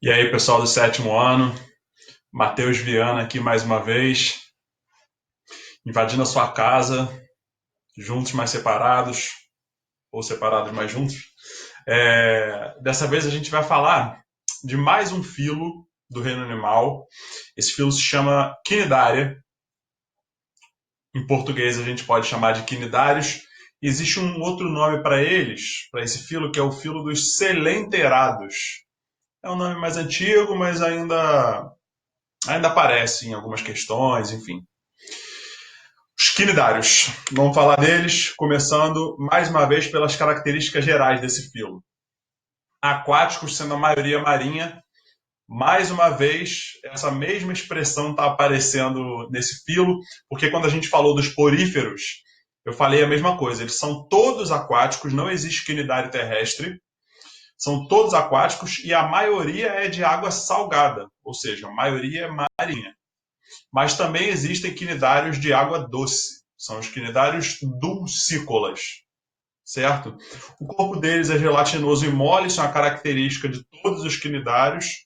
E aí, pessoal do sétimo ano, Matheus Viana aqui mais uma vez, invadindo a sua casa, juntos mais separados, ou separados mais juntos. Dessa vez a gente vai falar de mais um filo do reino animal. Esse filo se chama Quinidária. Em português a gente pode chamar de quinidários. Existe um outro nome para eles, para esse filo, que é o filo dos selenterados. É um nome mais antigo, mas ainda aparece em algumas questões, enfim. Os quinidários. Vamos falar deles, começando mais uma vez pelas características gerais desse filo. Aquáticos, sendo a maioria marinha. Mais uma vez, essa mesma expressão está aparecendo nesse filo, porque quando a gente falou dos poríferos, eu falei a mesma coisa. Eles são todos aquáticos, não existe quinidário terrestre. São todos aquáticos e a maioria é de água salgada, ou seja, a maioria é marinha. Mas também existem quinidários de água doce. São os quinidários dulcícolas, certo? O corpo deles é gelatinoso e mole, isso é uma característica de todos os quinidários.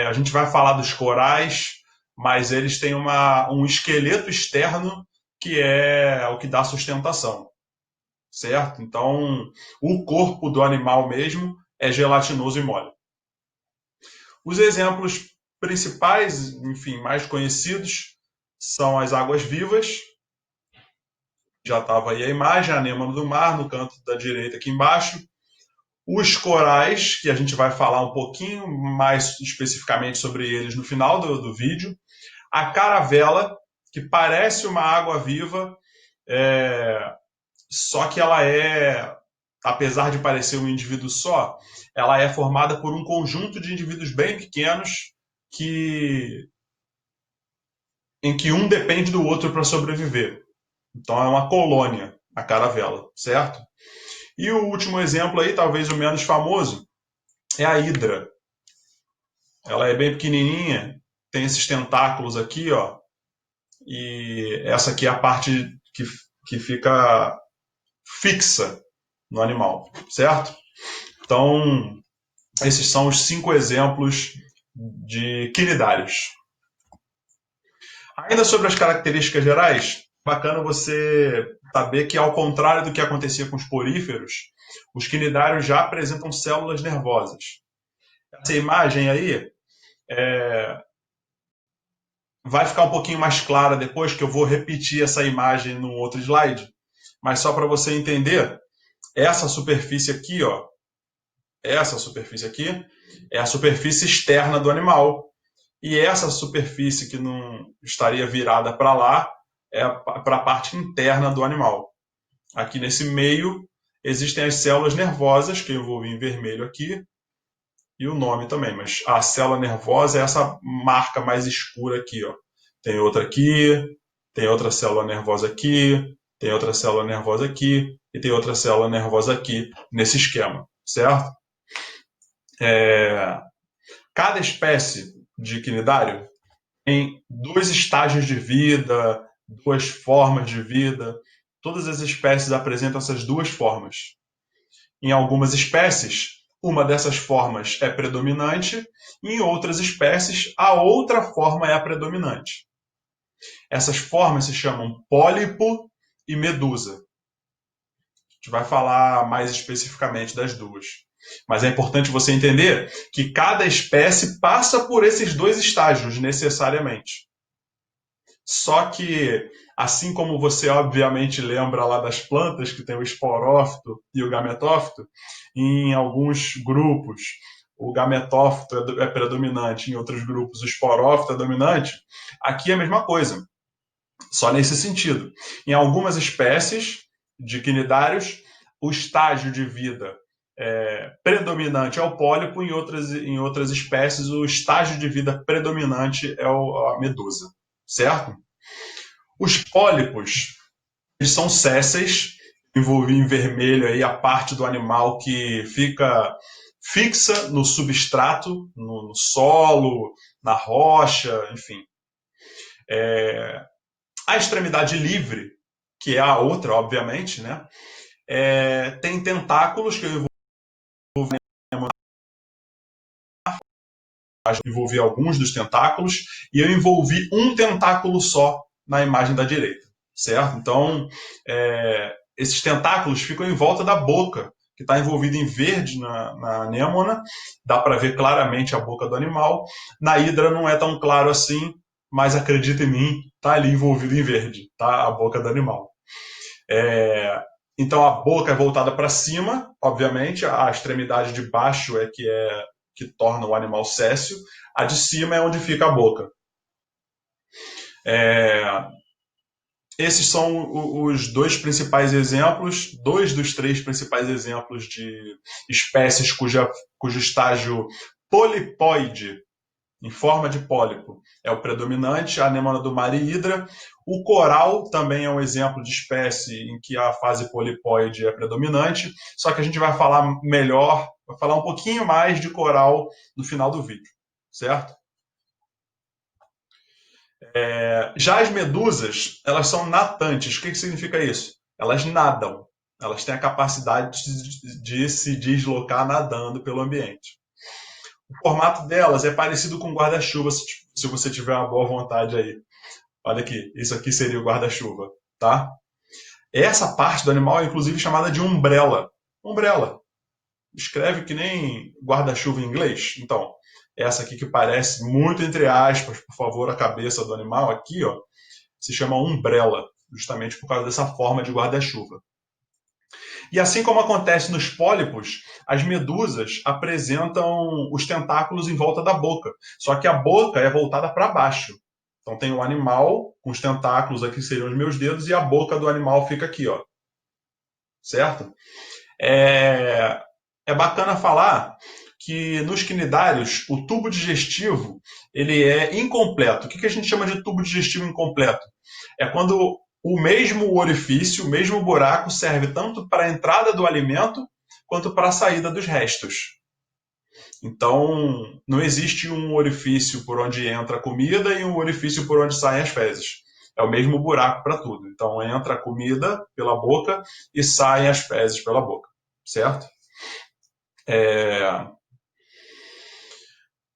A gente vai falar dos corais, mas eles têm um esqueleto externo que é o que dá sustentação, certo? Então, o corpo do animal mesmo é gelatinoso e mole. Os exemplos principais, enfim, mais conhecidos, são as águas-vivas. Já estava aí a imagem, a anêmona do mar, no canto da direita aqui embaixo. Os corais, que a gente vai falar um pouquinho mais especificamente sobre eles no final do vídeo. A caravela, que parece uma água-viva, só que ela apesar de parecer um indivíduo só, ela é formada por um conjunto de indivíduos bem pequenos em que um depende do outro para sobreviver. Então é uma colônia, a caravela, certo? E o último exemplo aí, talvez o menos famoso, é a hidra. Ela é bem pequenininha, tem esses tentáculos aqui, ó, e essa aqui é a parte que fica fixa no animal, certo? Então, esses são os 5 exemplos de quinidários. Ainda sobre as características gerais, bacana você saber que, ao contrário do que acontecia com os poríferos, os quinidários já apresentam células nervosas. Essa imagem aí vai ficar um pouquinho mais clara depois, que eu vou repetir essa imagem num outro slide, mas só para você entender, essa superfície aqui, ó, essa superfície aqui é a superfície externa do animal, e essa superfície que não estaria virada para lá é para a parte interna do animal. Aqui nesse meio existem as células nervosas, que eu vou vir em vermelho aqui, e o nome também, mas a célula nervosa é essa marca mais escura aqui, ó. Tem outra aqui, tem outra célula nervosa aqui, tem outra célula nervosa aqui, e tem outra célula nervosa aqui, nesse esquema, certo? Cada espécie de quinidário tem 2 estágios de vida, 2 formas de vida. Todas as espécies apresentam essas 2 formas. Em algumas espécies, uma dessas formas é predominante, e em outras espécies, a outra forma é a predominante. Essas formas se chamam pólipo e medusa. A gente vai falar mais especificamente das duas. Mas é importante você entender que cada espécie passa por esses 2 estágios necessariamente. Só que, assim como você obviamente lembra lá das plantas, que tem o esporófito e o gametófito, em alguns grupos o gametófito é predominante, em outros grupos o esporófito é dominante, aqui é a mesma coisa, só nesse sentido. Em algumas espécies de quinidários, o estágio de vida predominante é o pólipo, em outras espécies o estágio de vida predominante é a medusa, certo? Os pólipos, eles são sésseis, envolvi em vermelho aí a parte do animal que fica fixa no substrato, no solo, na rocha, enfim. A extremidade livre, que é a outra, obviamente, né? Tem tentáculos que eu envolvi alguns dos tentáculos e eu envolvi um tentáculo só na imagem da direita, certo? Então, esses tentáculos ficam em volta da boca, que está envolvida em verde na anêmona, dá para ver claramente a boca do animal. Na hidra não é tão claro assim, mas acredita em mim, está ali envolvido em verde, tá? A boca do animal. Então a boca é voltada para cima, obviamente, a extremidade de baixo é que torna o animal céssio, a de cima é onde fica a boca. Esses são os dois principais exemplos, dois dos três principais exemplos de espécies cujo estágio polipóide, em forma de pólipo, é o predominante, a anêmona do mar e hidra. O coral também é um exemplo de espécie em que a fase polipóide é predominante, só que a gente vai falar melhor, vai falar um pouquinho mais de coral no final do vídeo, certo? Já as medusas, elas são natantes. O que significa isso? Elas nadam. Elas têm a capacidade de se deslocar nadando pelo ambiente. O formato delas é parecido com guarda-chuva, se você tiver uma boa vontade aí. Olha aqui, isso aqui seria o guarda-chuva, tá? Essa parte do animal é inclusive chamada de umbrella. Umbrella. Escreve que nem guarda-chuva em inglês. Então, essa aqui que parece muito entre aspas, por favor, a cabeça do animal aqui, ó, se chama umbrella, justamente por causa dessa forma de guarda-chuva. E assim como acontece nos pólipos, as medusas apresentam os tentáculos em volta da boca, só que a boca é voltada para baixo. Então tem o animal com os tentáculos, aqui seriam os meus dedos, e a boca do animal fica aqui, ó. Certo? É bacana falar que nos quinidários o tubo digestivo ele é incompleto. O que a gente chama de tubo digestivo incompleto? É quando o mesmo orifício, o mesmo buraco serve tanto para a entrada do alimento quanto para a saída dos restos. Então, não existe um orifício por onde entra a comida e um orifício por onde saem as fezes. É o mesmo buraco para tudo. Então, entra a comida pela boca e saem as fezes pela boca, certo?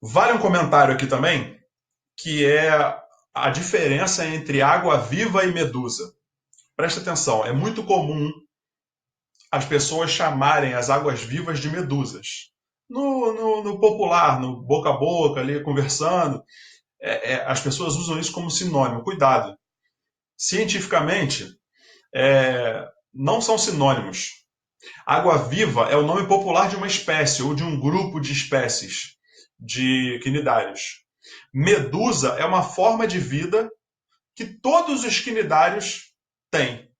Vale um comentário aqui também, que é a diferença entre água-viva e medusa. Presta atenção, é muito comum as pessoas chamarem as águas-vivas de medusas. No popular, no boca a boca, ali conversando, as pessoas usam isso como sinônimo. Cuidado. Cientificamente, não são sinônimos. Água-viva é o nome popular de uma espécie ou de um grupo de espécies de quinidários. Medusa é uma forma de vida que todos os quinidários têm.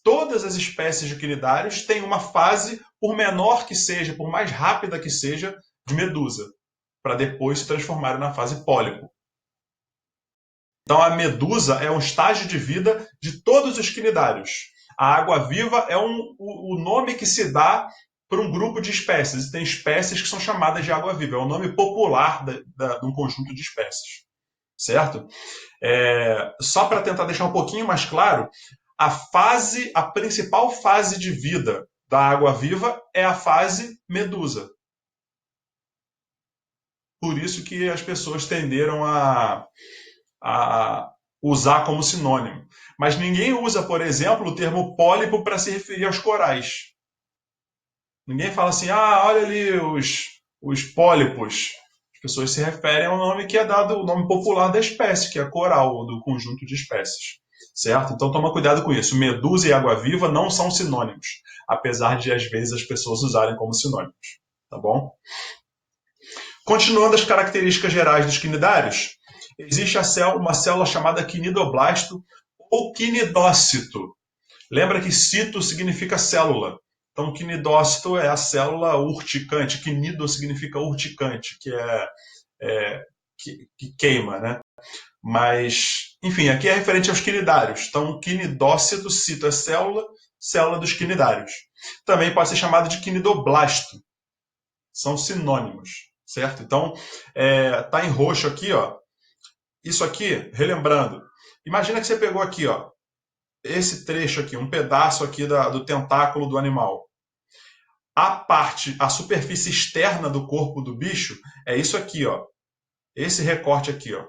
Todas as espécies de quinidários têm uma fase, por menor que seja, por mais rápida que seja, de medusa, para depois se transformar na fase pólipo. Então a medusa é um estágio de vida de todos os quinidários. A água-viva é o nome que se dá para um grupo de espécies. E tem espécies que são chamadas de água-viva. É o nome popular de um conjunto de espécies. Certo? Só para tentar deixar um pouquinho mais claro, a principal fase de vida da água-viva é a fase medusa. Por isso que as pessoas tenderam a usar como sinônimo. Mas ninguém usa, por exemplo, o termo pólipo para se referir aos corais. Ninguém fala assim, olha ali os pólipos. As pessoas se referem ao nome que é dado, o nome popular da espécie, que é coral, ou do conjunto de espécies. Certo? Então toma cuidado com isso. Medusa e água-viva não são sinônimos, apesar de às vezes as pessoas usarem como sinônimos. Tá bom? Continuando as características gerais dos quinidários, existe uma célula chamada quinidoblasto ou quinidócito. Lembra que cito significa célula. Então, quinidócito é a célula urticante. Quinido significa urticante, que queima, né? Mas, enfim, aqui é referente aos quinidários. Então, quinidócito, cito é célula, célula dos quinidários. Também pode ser chamado de quinidoblasto. São sinônimos, certo? Então, tá em roxo aqui, ó. Isso aqui, relembrando, imagina que você pegou aqui, ó, esse trecho aqui, um pedaço aqui do tentáculo do animal. a superfície externa do corpo do bicho é isso aqui, ó. Esse recorte aqui, ó.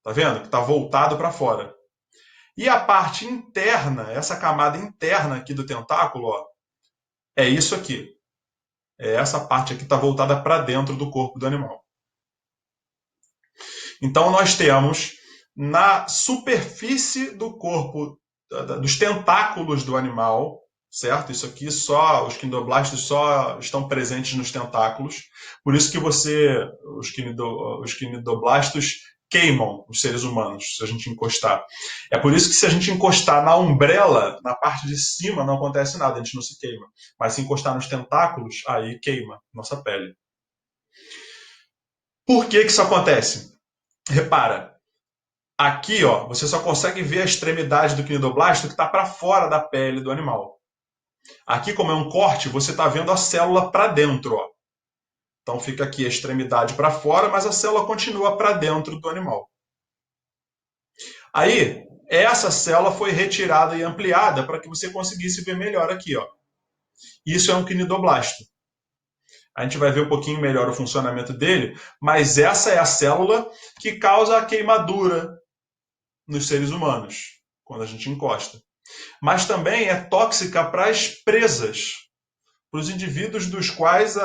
Tá vendo? Que está voltado para fora. E a parte interna, essa camada interna aqui do tentáculo, ó, é isso aqui. É essa parte aqui que está voltada para dentro do corpo do animal. Então, nós temos na superfície do corpo, dos tentáculos do animal, certo? Isso aqui só, os quinidoblastos só estão presentes nos tentáculos. Por isso que os quinidoblastos queimam os seres humanos, se a gente encostar. É por isso que se a gente encostar na umbrella, na parte de cima, não acontece nada, a gente não se queima. Mas se encostar nos tentáculos, aí queima nossa pele. Por que isso acontece? Repara, aqui ó, você só consegue ver a extremidade do quinidoblasto que está para fora da pele do animal. Aqui, como é um corte, você está vendo a célula para dentro. Ó. Então fica aqui a extremidade para fora, mas a célula continua para dentro do animal. Aí, essa célula foi retirada e ampliada para que você conseguisse ver melhor aqui. Ó. Isso é um quinidoblasto. A gente vai ver um pouquinho melhor o funcionamento dele, mas essa é a célula que causa a queimadura nos seres humanos, quando a gente encosta. Mas também é tóxica para as presas, para os indivíduos dos quais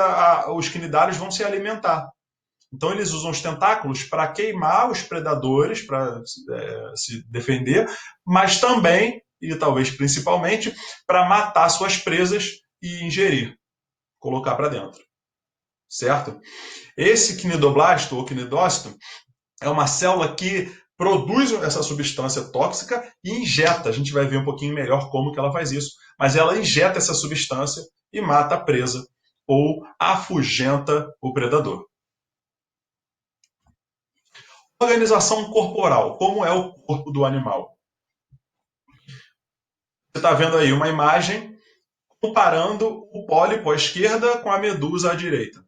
os quinidários vão se alimentar. Então eles usam os tentáculos para queimar os predadores, para se defender, mas também, e talvez principalmente, para matar suas presas e ingerir, colocar para dentro. Certo? Esse quinidoblasto ou quinidócito é uma célula que produz essa substância tóxica e injeta. A gente vai ver um pouquinho melhor como que ela faz isso. Mas ela injeta essa substância e mata a presa ou afugenta o predador. Organização corporal. Como é o corpo do animal? Você está vendo aí uma imagem comparando o pólipo à esquerda com a medusa à direita.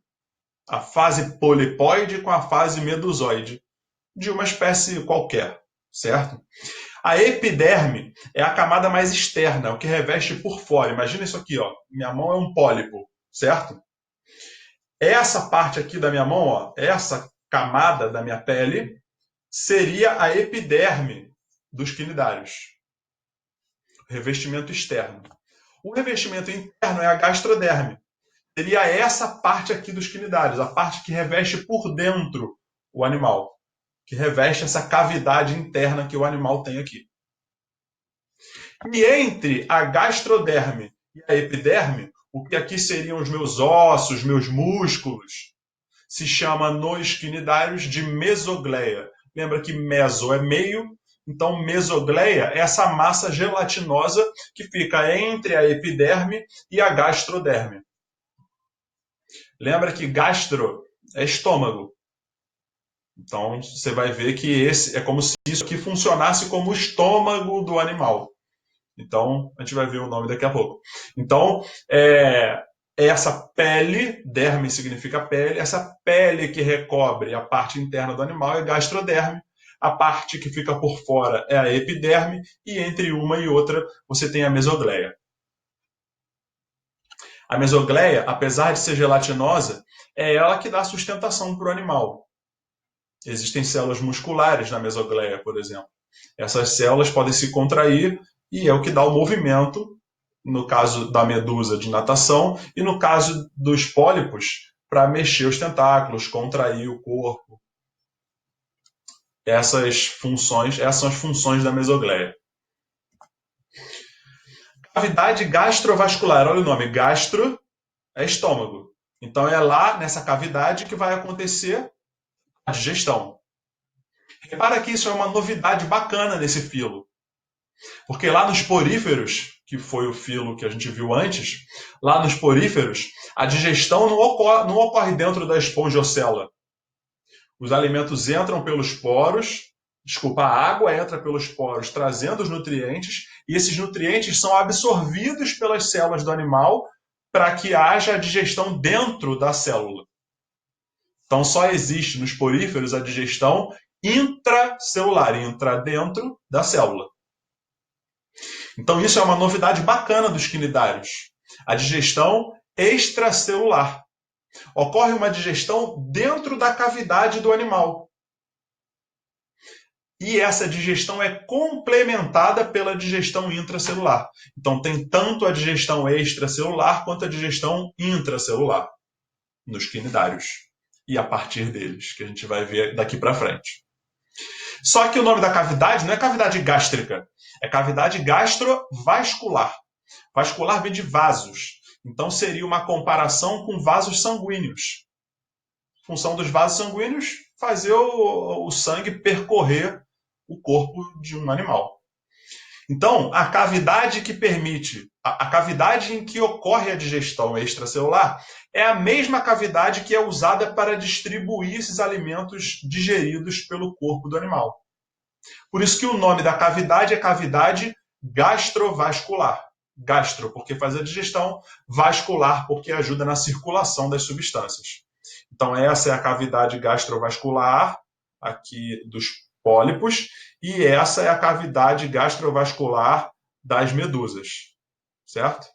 A fase polipoide com a fase medusoide de uma espécie qualquer, certo? A epiderme é a camada mais externa, o que reveste por fora. Imagina isso aqui, ó. Minha mão é um pólipo, certo? Essa parte aqui da minha mão, ó, essa camada da minha pele, seria a epiderme dos quinidários. Revestimento externo. O revestimento interno é a gastroderme. Seria essa parte aqui dos quinidários, a parte que reveste por dentro o animal, que reveste essa cavidade interna que o animal tem aqui. E entre a gastroderme e a epiderme, o que aqui seriam os meus ossos, meus músculos, se chama nos quinidários de mesogleia. Lembra que meso é meio, então mesogleia é essa massa gelatinosa que fica entre a epiderme e a gastroderme. Lembra que gastro é estômago. Então você vai ver que esse é como se isso aqui funcionasse como o estômago do animal. Então, a gente vai ver o nome daqui a pouco. Então, essa pele, derme significa pele, essa pele que recobre a parte interna do animal é gastroderme, a parte que fica por fora é a epiderme, e entre uma e outra você tem a mesogleia. A mesogleia, apesar de ser gelatinosa, é ela que dá sustentação para o animal. Existem células musculares na mesogleia, por exemplo. Essas células podem se contrair e é o que dá o movimento, no caso da medusa de natação, e no caso dos pólipos, para mexer os tentáculos, contrair o corpo. Essas são as funções da mesogleia. Cavidade gastrovascular, olha o nome, gastro é estômago. Então é lá nessa cavidade que vai acontecer a digestão. Repara que isso é uma novidade bacana nesse filo. Porque lá nos poríferos, que foi o filo que a gente viu antes, lá nos poríferos, a digestão não ocorre dentro da espongiocela. Os alimentos entram pelos poros, a água entra pelos poros trazendo os nutrientes, e esses nutrientes são absorvidos pelas células do animal para que haja a digestão dentro da célula. Então só existe nos poríferos a digestão intracelular, entra dentro da célula. Então isso é uma novidade bacana dos quinidários. A digestão extracelular. Ocorre uma digestão dentro da cavidade do animal. E essa digestão é complementada pela digestão intracelular. Então, tem tanto a digestão extracelular quanto a digestão intracelular nos quinidários. E a partir deles, que a gente vai ver daqui para frente. Só que o nome da cavidade não é cavidade gástrica, é cavidade gastrovascular. Vascular vem de vasos. Então, seria uma comparação com vasos sanguíneos. A função dos vasos sanguíneos fazer o sangue percorrer o corpo de um animal. Então, a cavidade que permite, a cavidade em que ocorre a digestão extracelular é a mesma cavidade que é usada para distribuir esses alimentos digeridos pelo corpo do animal. Por isso que o nome da cavidade é cavidade gastrovascular. Gastro, porque faz a digestão, vascular, porque ajuda na circulação das substâncias. Então, essa é a cavidade gastrovascular aqui dos pólipos, e essa é a cavidade gastrovascular das medusas, certo?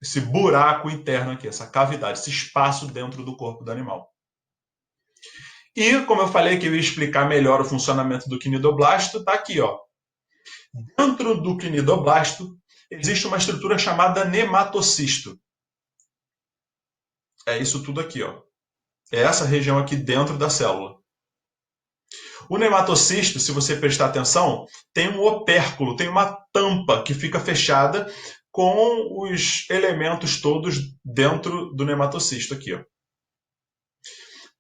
Esse buraco interno aqui, essa cavidade, esse espaço dentro do corpo do animal. E, como eu falei que eu ia explicar melhor o funcionamento do quinidoblasto, está aqui, ó. Dentro do quinidoblasto existe uma estrutura chamada nematocisto. É isso tudo aqui, ó. É essa região aqui dentro da célula. O nematocisto, se você prestar atenção, tem um opérculo, tem uma tampa que fica fechada com os elementos todos dentro do nematocisto aqui, ó.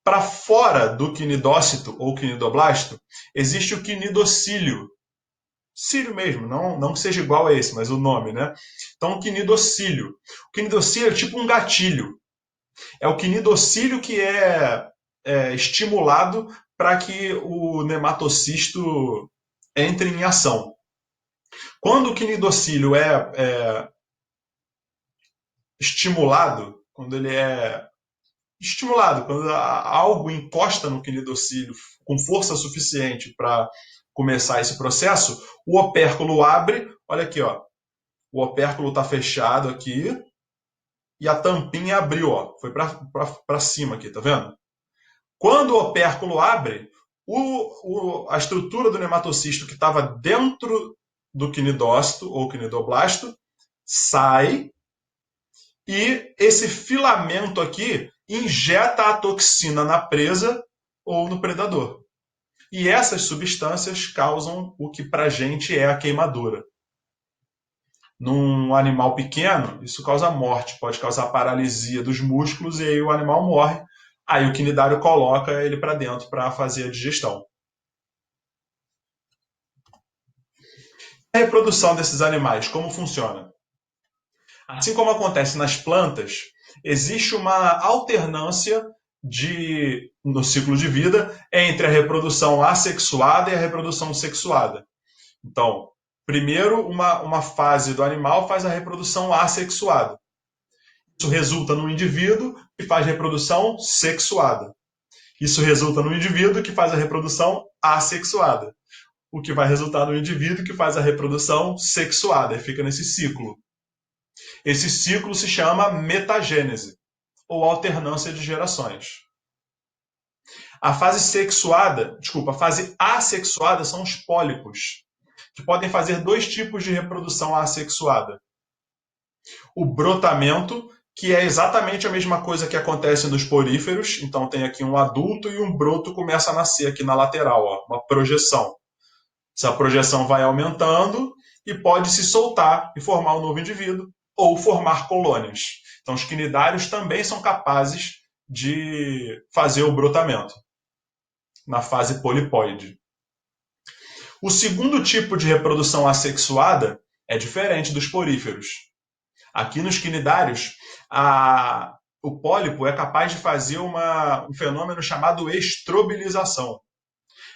Para fora do quinidócito ou quinidoblasto, existe o quinidocílio. Cílio mesmo, não que seja igual a esse, mas o nome, né? Então, o quinidocílio. O quinidocílio é tipo um gatilho. É o quinidocílio que é estimulado para que o nematocisto entre em ação. Quando o quinidocílio é estimulado, quando ele é estimulado, quando algo encosta no quinidocílio com força suficiente para começar esse processo, o opérculo abre, olha aqui, ó, o opérculo está fechado aqui e a tampinha abriu, ó, foi para cima aqui, tá vendo? Quando o opérculo abre, a estrutura do nematocisto que estava dentro do quinidócito ou quinidoblasto sai e esse filamento aqui injeta a toxina na presa ou no predador. E essas substâncias causam o que para a gente é a queimadura. Num animal pequeno, isso causa morte, pode causar paralisia dos músculos e aí o animal morre. Aí o quinidário coloca ele para dentro para fazer a digestão. A reprodução desses animais, como funciona? Assim como acontece nas plantas, existe uma alternância no ciclo de vida entre a reprodução assexuada e a reprodução sexuada. Então, primeiro, uma fase do animal faz a reprodução assexuada. Isso resulta no indivíduo que faz reprodução sexuada. Isso resulta no indivíduo que faz a reprodução assexuada. O que vai resultar no indivíduo que faz a reprodução sexuada. E fica nesse ciclo. Esse ciclo se chama metagênese, ou alternância de gerações. A fase assexuada são os pólipos, que podem fazer dois tipos de reprodução assexuada. O brotamento, que é exatamente a mesma coisa que acontece nos poríferos. Então tem aqui um adulto e um broto começa a nascer aqui na lateral, ó, uma projeção. Essa projeção vai aumentando e pode se soltar e formar um novo indivíduo ou formar colônias. Então os quinidários também são capazes de fazer o brotamento na fase polipóide. O segundo tipo de reprodução assexuada é diferente dos poríferos. Aqui nos quinidários, o pólipo é capaz de fazer um fenômeno chamado estrobilização.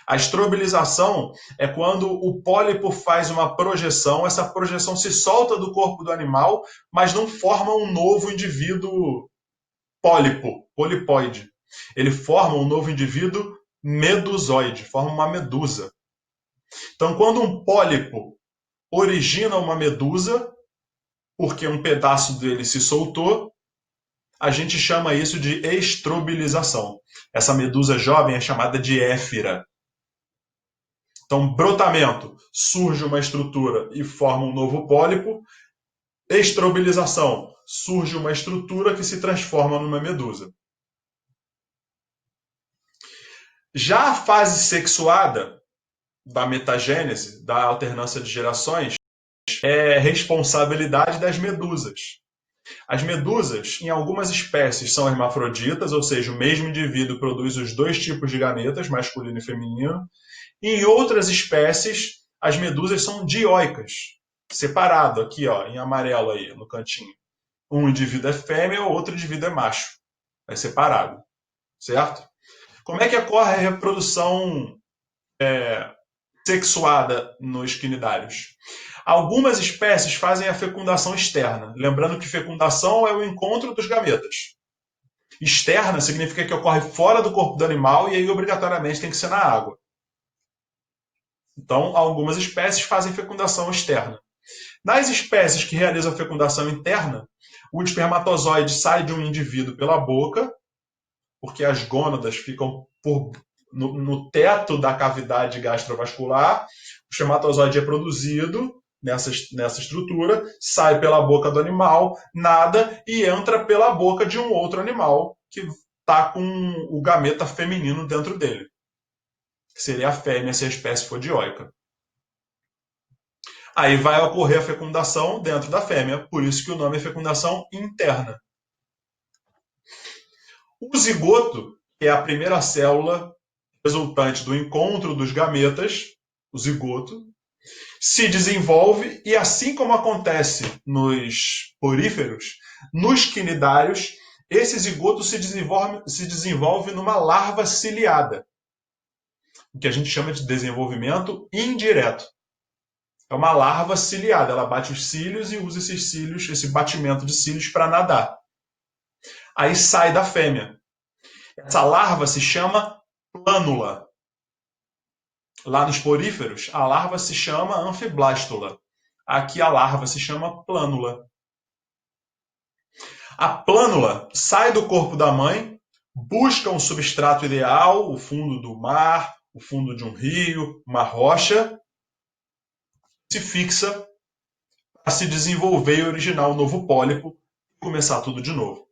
A estrobilização é quando o pólipo faz uma projeção, essa projeção se solta do corpo do animal, mas não forma um novo indivíduo polipoide. Ele forma um novo indivíduo medusoide, forma uma medusa. Então, quando um pólipo origina uma medusa, porque um pedaço dele se soltou, a gente chama isso de estrobilização. Essa medusa jovem é chamada de éfira. Então, brotamento, surge uma estrutura e forma um novo pólipo. Estrobilização, surge uma estrutura que se transforma numa medusa. Já a fase sexuada da metagênese, da alternância de gerações, é responsabilidade das medusas. As medusas, em algumas espécies, são hermafroditas, ou seja, o mesmo indivíduo produz os dois tipos de gametas, masculino e feminino. Em outras espécies, as medusas são dioicas, separado aqui, ó, em amarelo aí, no cantinho. Um indivíduo é fêmea, o outro indivíduo é macho. É separado, certo? Como é que ocorre a reprodução sexuada nos quinidários? Algumas espécies fazem a fecundação externa, lembrando que fecundação é o encontro dos gametas. Externa significa que ocorre fora do corpo do animal e aí obrigatoriamente tem que ser na água. Então, algumas espécies fazem fecundação externa. Nas espécies que realizam a fecundação interna, o espermatozoide sai de um indivíduo pela boca, porque as gônadas ficam no teto da cavidade gastrovascular, o espermatozoide é produzido nessa estrutura, sai pela boca do animal, nada e entra pela boca de um outro animal que está com o gameta feminino dentro dele, que seria a fêmea se a espécie for dioica. Aí vai ocorrer a fecundação dentro da fêmea, por isso que o nome é fecundação interna. O zigoto, que é a primeira célula resultante do encontro dos gametas, o zigoto, se desenvolve e, assim como acontece nos poríferos, nos quinidários, esse zigoto se desenvolve numa larva ciliada, o que a gente chama de desenvolvimento indireto. É uma larva ciliada, ela bate os cílios e usa esses cílios, esse batimento de cílios para nadar. Aí sai da fêmea. Essa larva se chama plânula. Lá nos poríferos, a larva se chama anfiblástula. Aqui a larva se chama plânula. A plânula sai do corpo da mãe, busca um substrato ideal, o fundo do mar, o fundo de um rio, uma rocha, se fixa para se desenvolver e originar um novo pólipo e começar tudo de novo.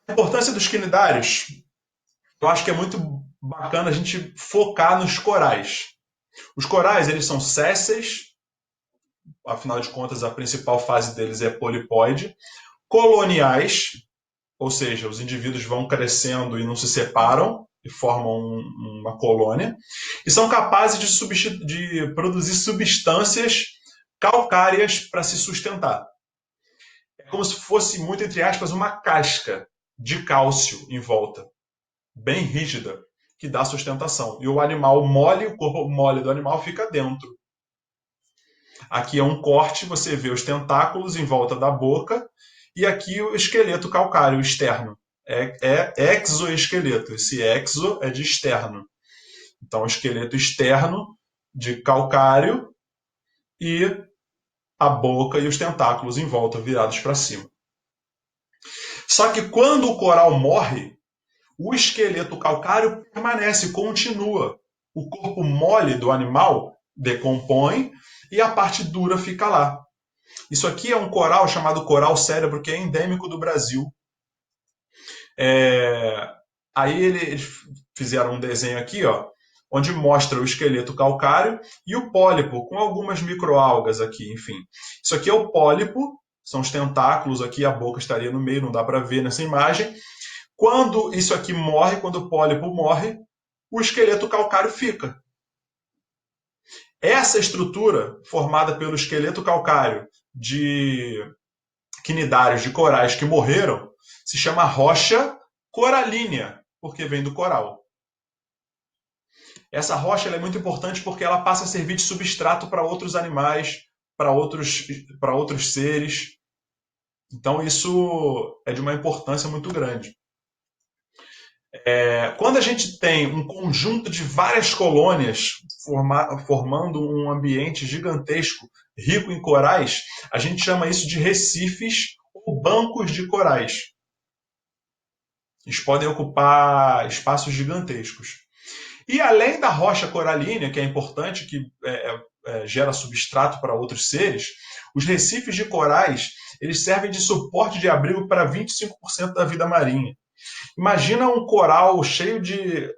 A importância dos quinidários, eu acho que é muito bacana a gente focar nos corais. Os corais, eles são sésseis, afinal de contas, a principal fase deles é polipóide, coloniais, ou seja, os indivíduos vão crescendo e não se separam e formam uma colônia, e são capazes de produzir substâncias calcárias para se sustentar. É como se fosse, muito entre aspas, uma casca de cálcio em volta, bem rígida, que dá sustentação. E o animal mole, o corpo mole do animal fica dentro. Aqui é um corte, você vê os tentáculos em volta da boca, e aqui o esqueleto calcáreo externo. É exoesqueleto. Esse exo é de externo. Então, o esqueleto externo de calcário e a boca e os tentáculos em volta virados para cima. Só que quando o coral morre, o esqueleto calcário permanece, continua. O corpo mole do animal decompõe e a parte dura fica lá. Isso aqui é um coral chamado coral cérebro, que é endêmico do Brasil. Aí eles fizeram um desenho aqui, ó, onde mostra o esqueleto calcário e o pólipo, com algumas microalgas aqui, enfim. Isso aqui é o pólipo, são os tentáculos aqui, a boca estaria no meio, não dá para ver nessa imagem. Quando isso aqui morre, quando o pólipo morre, o esqueleto calcário fica. Essa estrutura, formada pelo esqueleto calcário de quinidários de corais que morreram, se chama rocha coralínea, porque vem do coral. Essa rocha é muito importante porque ela passa a servir de substrato para outros animais, para outros seres. Então isso é de uma importância muito grande. Quando a gente tem um conjunto de várias colônias formando um ambiente gigantesco, rico em corais, a gente chama isso de recifes ou bancos de corais. Eles podem ocupar espaços gigantescos. E além da rocha coralínea, que é importante, que gera substrato para outros seres, os recifes de corais eles servem de suporte de abrigo para 25% da vida marinha. Imagina um coral cheio de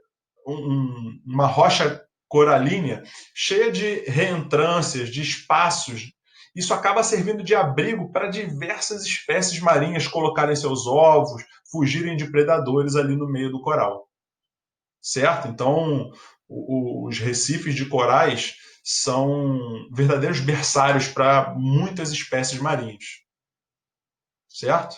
uma rocha coralínea cheia de reentrâncias, de espaços. Isso acaba servindo de abrigo para diversas espécies marinhas colocarem seus ovos, fugirem de predadores ali no meio do coral. Certo? Então, os recifes de corais são verdadeiros berçários para muitas espécies marinhas. Certo?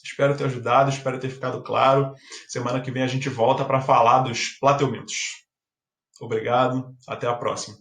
Espero ter ajudado, espero ter ficado claro. Semana que vem a gente volta para falar dos plateumintos. Obrigado, até a próxima.